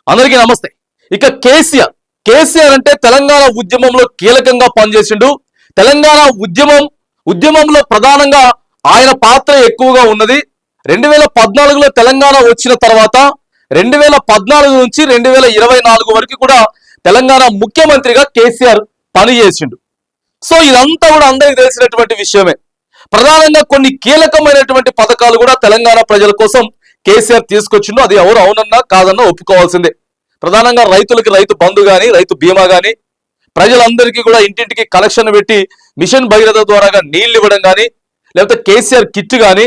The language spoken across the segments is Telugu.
అందరికీ నమస్తే. ఇక కేసీఆర్ అంటే తెలంగాణ ఉద్యమంలో కీలకంగా పనిచేసిండు. తెలంగాణ ఉద్యమంలో ప్రధానంగా ఆయన పాత్ర ఎక్కువగా ఉన్నది. 2014లో తెలంగాణ వచ్చిన తర్వాత 2014 నుంచి 2024 వరకు కూడా తెలంగాణ ముఖ్యమంత్రిగా కేసీఆర్ పనిచేసిండు. సో ఇదంతా కూడా అందరికీ తెలిసినటువంటి విషయమే. ప్రధానంగా కొన్ని కీలకమైనటువంటి పథకాలు కూడా తెలంగాణ ప్రజల కోసం కేసీఆర్ తీసుకొచ్చిండు. అది ఎవరు అవునన్నా కాదన్నా ఒప్పుకోవాల్సిందే. ప్రధానంగా రైతులకి రైతు బంధు గాని, రైతు బీమా గాని, ప్రజలందరికీ కూడా ఇంటింటికి కనెక్షన్ పెట్టి మిషన్ భగీరథ ద్వారా నీళ్లు ఇవ్వడం గాని, లేకపోతే కేసీఆర్ కిట్ గాని,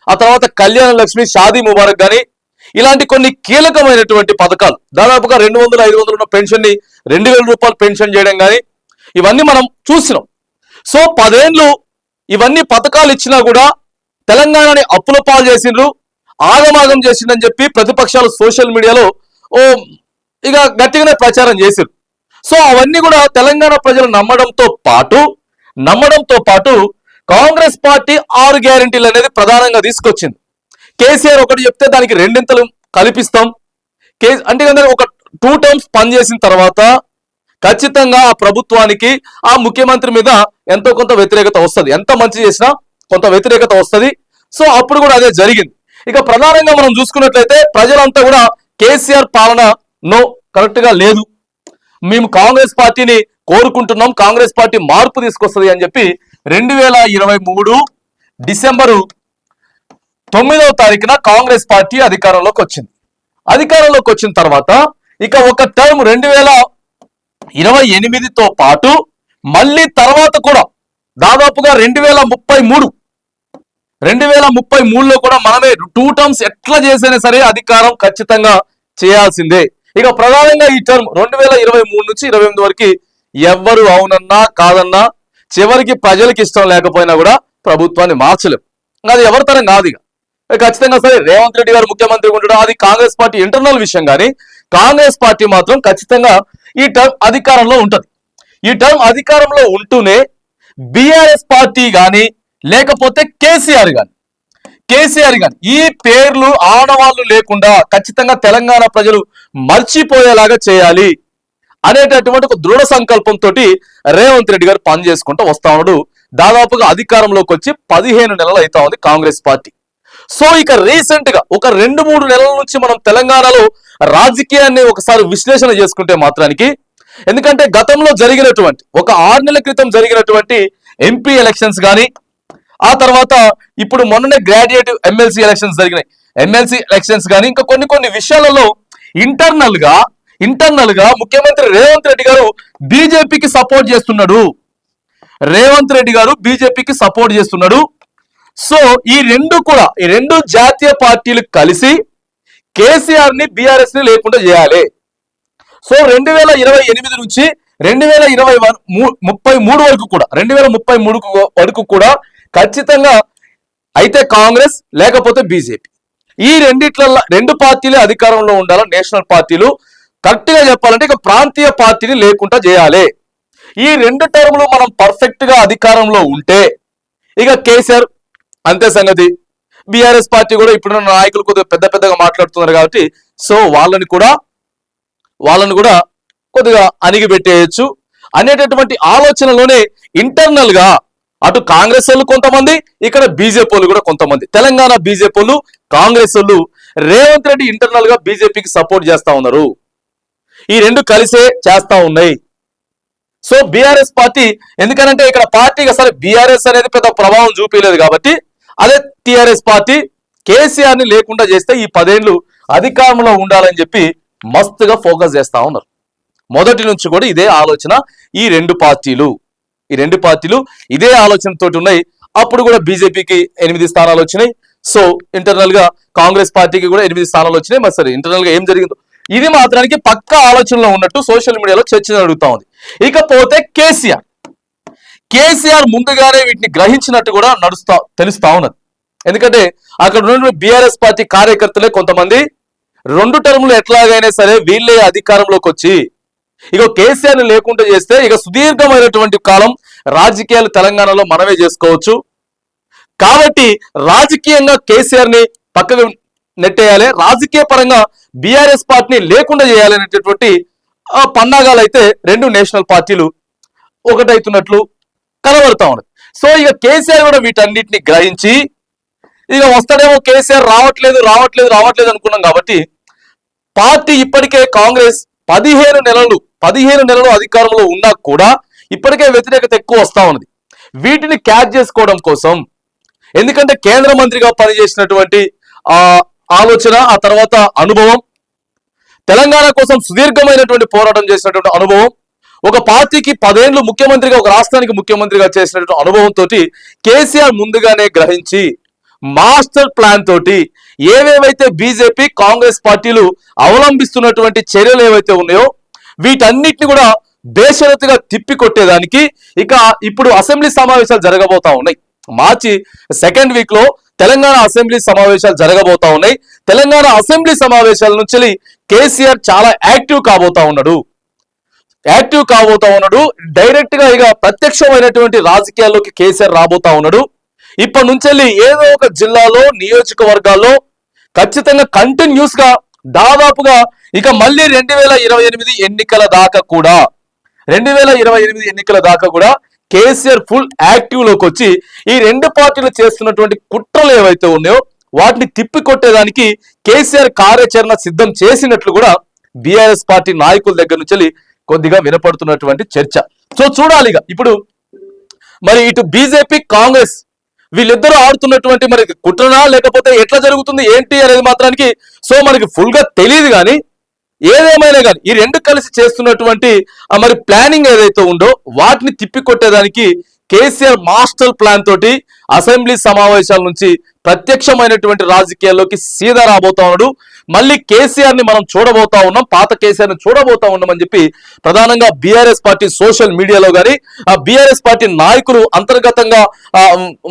ఆ తర్వాత కళ్యాణ లక్ష్మి, షాదీ ముబారక్ గాని, ఇలాంటి కొన్ని కీలకమైనటువంటి పథకాలు, దాదాపుగా 200-500 ఉన్న పెన్షన్ ని 2000 రూపాయలు పెన్షన్ చేయడం గాని, ఇవన్నీ మనం చూసినాం. సో 10 ఏళ్ళు ఇవన్నీ పథకాలు ఇచ్చినా కూడా తెలంగాణని అప్పుల పాలు చేసిండ్రు, ఆగమాగం చేసిందని చెప్పి ప్రతిపక్షాలు సోషల్ మీడియాలో ఇక గట్టిగానే ప్రచారం చేశారు. సో అవన్నీ కూడా తెలంగాణ ప్రజలు నమ్మడంతో పాటు కాంగ్రెస్ పార్టీ 6 గ్యారెంటీలు అనేది ప్రధానంగా తీసుకొచ్చింది. కేసీఆర్ ఒకటి చెప్తే దానికి 2 కల్పిస్తాం. అంటే ఒక 2 టర్మ్స్ పనిచేసిన తర్వాత ఖచ్చితంగా ఆ ప్రభుత్వానికి, ఆ ముఖ్యమంత్రి మీద ఎంతో కొంత వ్యతిరేకత వస్తుంది. ఎంత మంచి చేసినా కొంత వ్యతిరేకత వస్తుంది. సో అప్పుడు కూడా అదే జరిగింది. ఇక ప్రధానంగా మనం చూసుకున్నట్లయితే ప్రజలంతా కూడా కేసీఆర్ పాలన కరెక్ట్ గా లేదు, మేము కాంగ్రెస్ పార్టీని కోరుకుంటున్నాం, కాంగ్రెస్ పార్టీ మార్పు తీసుకొస్తుంది అని చెప్పి 2023 డిసెంబరు 9వ తారీఖున కాంగ్రెస్ పార్టీ అధికారంలోకి వచ్చింది. అధికారంలోకి వచ్చిన తర్వాత ఇక ఒక టర్మ్ 2028తో పాటు మళ్ళీ తర్వాత కూడా దాదాపుగా 2033లో కూడా మనమే 2 టర్మ్స్ ఎట్లా చేసినా సరే అధికారం ఖచ్చితంగా చేయాల్సిందే. ఇక ప్రధానంగా ఈ టర్మ్ 2023 నుంచి 28 వరకు ఎవ్వరు అవునన్నా కాదన్నా చివరికి ప్రజలకు ఇష్టం లేకపోయినా కూడా ప్రభుత్వాన్ని మార్చలేం. అది ఎవరి తరం కాదు. ఇక ఖచ్చితంగా సరే రేవంత్ రెడ్డి గారు ముఖ్యమంత్రి ఉండడం అది కాంగ్రెస్ పార్టీ ఇంటర్నల్ విషయం, కానీ కాంగ్రెస్ పార్టీ మాత్రం ఖచ్చితంగా ఈ టర్మ్ అధికారంలో ఉంటది. ఈ టర్మ్ అధికారంలో ఉంటూనే బీఆర్ఎస్ పార్టీ కానీ లేకపోతే కేసీఆర్ కానీ ఈ పేర్లు ఆనవాళ్లు లేకుండా ఖచ్చితంగా తెలంగాణ ప్రజలు మర్చిపోయేలాగా చేయాలి అనేటటువంటి ఒక దృఢ సంకల్పంతో రేవంత్ రెడ్డి గారు పనిచేసుకుంటూ వస్తా ఉన్నాడు. దాదాపుగా అధికారంలోకి వచ్చి 15 నెలలు అవుతా ఉంది కాంగ్రెస్ పార్టీ. సో ఇక రీసెంట్ గా ఒక 2-3 నెలల నుంచి మనం తెలంగాణలో రాజకీయాన్ని ఒకసారి విశ్లేషణ చేసుకుంటే మాత్రానికి, ఎందుకంటే గతంలో జరిగినటువంటి ఒక 6 నెలల క్రితం జరిగినటువంటి ఎంపీ ఎలక్షన్స్ కానీ, ఆ తర్వాత ఇప్పుడు మొన్ననే గ్రాడ్యుయేట్ ఎమ్మెల్సీ ఎలక్షన్స్ జరిగినాయి, ఎమ్మెల్సీ ఎలక్షన్స్ కానీ, ఇంకా కొన్ని విషయాలలో ఇంటర్నల్ గా ముఖ్యమంత్రి రేవంత్ రెడ్డి గారు బీజేపీకి సపోర్ట్ చేస్తున్నాడు. సో ఈ రెండు జాతీయ పార్టీలు కలిసి కేసీఆర్ ని, బీఆర్ఎస్ ని లేకుండా చేయాలి. సో 2028 నుంచి 2033 వరకు కూడా ఖచ్చితంగా అయితే కాంగ్రెస్ లేకపోతే బీజేపీ, ఈ 2 పార్టీలే అధికారంలో ఉండాలి. నేషనల్ పార్టీలు కరెక్ట్ గా చెప్పాలంటే ఇక ప్రాంతీయ పార్టీని లేకుండా చేయాలి. ఈ 2 టర్ములు మనం పర్ఫెక్ట్ గా అధికారంలో ఉంటే ఇక కేసీఆర్ అంతే సంగతి. బీఆర్ఎస్ పార్టీ కూడా ఇప్పుడున్న నాయకులు కొద్దిగా పెద్దగా మాట్లాడుతున్నారు కాబట్టి సో వాళ్ళని కూడా కొద్దిగా అణిగిపెట్టేయచ్చు అనేటటువంటి ఆలోచనలోనే ఇంటర్నల్ గా అటు కాంగ్రెస్ వాళ్ళు కొంతమంది, ఇక్కడ బీజేపీ వాళ్ళు కూడా కొంతమంది, తెలంగాణ బీజేపీ వాళ్ళు, కాంగ్రెస్ వాళ్ళు రేవంత్ రెడ్డి ఇంటర్నల్ గా బీజేపీకి సపోర్ట్ చేస్తా ఉన్నారు. ఈ 2 కలిసే చేస్తా ఉన్నాయి. సో బీఆర్ఎస్ పార్టీ, ఎందుకనంటే ఇక్కడ పార్టీగా సరే బీఆర్ఎస్ అనేది పెద్ద ప్రభావం చూపించలేదు కాబట్టి, అదే టీఆర్ఎస్ పార్టీ కేసీఆర్ ని లేకుండా చేస్తే ఈ 10 ఏళ్ళు అధికారంలో ఉండాలని చెప్పి మస్తుగా ఫోకస్ చేస్తా ఉన్నారు. మొదటి నుంచి కూడా ఇదే ఆలోచన. ఈ 2 పార్టీలు ఇదే ఆలోచనతో ఉన్నాయి. అప్పుడు కూడా బీజేపీకి 8 స్థానాలు వచ్చినాయి. సో ఇంటర్నల్ గా కాంగ్రెస్ పార్టీకి కూడా 8 స్థానాలు వచ్చినాయి. మరి సరే ఇంటర్నల్ గా ఏం జరిగిందో ఇది మాత్రానికి పక్కా ఆలోచనలో ఉన్నట్టు సోషల్ మీడియాలో చర్చ జరుగుతా ఉంది. ఇకపోతే కేసీఆర్ ముందుగానే వీటిని గ్రహించినట్టు కూడా తెలుస్తా ఉన్నది. ఎందుకంటే అక్కడ ఉన్న బీఆర్ఎస్ పార్టీ కార్యకర్తలే కొంతమంది 2 టర్ములు ఎట్లాగైనా సరే వీళ్ళే అధికారంలోకి వచ్చి ఇక కేసీఆర్ ని లేకుండా చేస్తే ఇక సుదీర్ఘమైనటువంటి కాలం రాజకీయాలు తెలంగాణలో మనమే చేసుకోవచ్చు. కాబట్టి రాజకీయంగా కేసీఆర్ ని పక్కకు నెట్టేయాలి, రాజకీయ పరంగా బీఆర్ఎస్ పార్టీని లేకుండా చేయాలి అనేటటువంటి పన్నాగాలు అయితే రెండు నేషనల్ పార్టీలు ఒకటైతున్నట్లు కనబడతా ఉన్నది. సో ఇక కేసీఆర్ కూడా వీటన్నిటిని గ్రహించి ఇక వస్తాడేమో, కేసీఆర్ రావట్లేదు అనుకున్నాం కాబట్టి పార్టీ ఇప్పటికే కాంగ్రెస్ 15 నెలలు అధికారంలో ఉన్నా కూడా ఇప్పటికే వ్యతిరేకత ఎక్కువ వస్తా ఉన్నది. వీటిని క్యాచ్ చేసుకోవడం కోసం, ఎందుకంటే కేంద్ర మంత్రిగా పనిచేసినటువంటి ఆలోచన, ఆ తర్వాత అనుభవం, తెలంగాణ కోసం సుదీర్ఘమైనటువంటి పోరాటం చేసినటువంటి అనుభవం, ఒక పార్టీకి 10 ఏళ్ళు ముఖ్యమంత్రిగా, ఒక రాష్ట్రానికి ముఖ్యమంత్రిగా చేసినటువంటి అనుభవంతో కేసీఆర్ ముందుగానే గ్రహించి మాస్టర్ ప్లాన్ తోటి ఏవేవైతే బీజేపీ కాంగ్రెస్ పార్టీలు అవలంబిస్తున్నటువంటి చర్యలు ఏవైతే ఉన్నాయో వీటన్నిటిని కూడా బేషరతుగా తిప్పికొట్టేదానికి ఇక ఇప్పుడు అసెంబ్లీ సమావేశాలు జరగబోతా ఉన్నాయి. మార్చి 2nd వీక్ లో తెలంగాణ అసెంబ్లీ సమావేశాలు జరగబోతా ఉన్నాయి. తెలంగాణ అసెంబ్లీ సమావేశాల నుంచి కేసీఆర్ చాలా యాక్టివ్ కాబోతా ఉన్నాడు. డైరెక్ట్ గా ఇక ప్రత్యక్షమైనటువంటి రాజకీయాల్లోకి కేసీఆర్ రాబోతా ఉన్నాడు. ఇప్పటి నుంచి ఏదో ఒక జిల్లాలో, నియోజకవర్గాల్లో ఖచ్చితంగా కంటిన్యూస్ గా దాదాపుగా ఇక మళ్ళీ 2028 ఎన్నికల దాకా కూడా కేసీఆర్ ఫుల్ యాక్టివ్ లోకి వచ్చి ఈ రెండు పార్టీలు చేస్తున్నటువంటి కుట్రలు ఏవైతే ఉన్నాయో వాటిని తిప్పికొట్టేదానికి కేసీఆర్ కార్యాచరణ సిద్ధం చేసినట్లు కూడా బీఆర్ఎస్ పార్టీ నాయకుల దగ్గర నుంచి కొద్దిగా వినపడుతున్నటువంటి చర్చ. సో చూడాలి ఇప్పుడు మరి ఇటు బీజేపీ కాంగ్రెస్ వీళ్ళిద్దరూ ఆడుతున్నటువంటి మరి కుట్రనా లేకపోతే ఎట్లా జరుగుతుంది ఏంటి అనేది మాత్రానికి సో మనకి ఫుల్ గా తెలియదు. కానీ ఏదేమైనా కానీ ఈ రెండు కలిసి చేస్తున్నటువంటి మరి ప్లానింగ్ ఏదైతే ఉందో వాటిని తిప్పికొట్టేదానికి కేసీఆర్ మాస్టర్ ప్లాన్ తోటి అసెంబ్లీ సమావేశాల నుంచి ప్రత్యక్షమైనటువంటి రాజకీయాల్లోకి సీదా రాబోతా ఉన్నాడు. మళ్ళీ కేసీఆర్ ని మనం చూడబోతా ఉన్నాం, పాత కేసీఆర్ ని చూడబోతా ఉన్నాం అని చెప్పి ప్రధానంగా బీఆర్ఎస్ పార్టీ సోషల్ మీడియాలో కానీ ఆ బీఆర్ఎస్ పార్టీ నాయకులు అంతర్గతంగా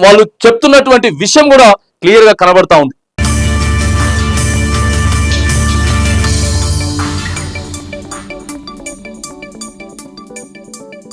వాళ్ళు చెప్తున్నటువంటి విషయం కూడా క్లియర్ గా కనబడతా ఉంది.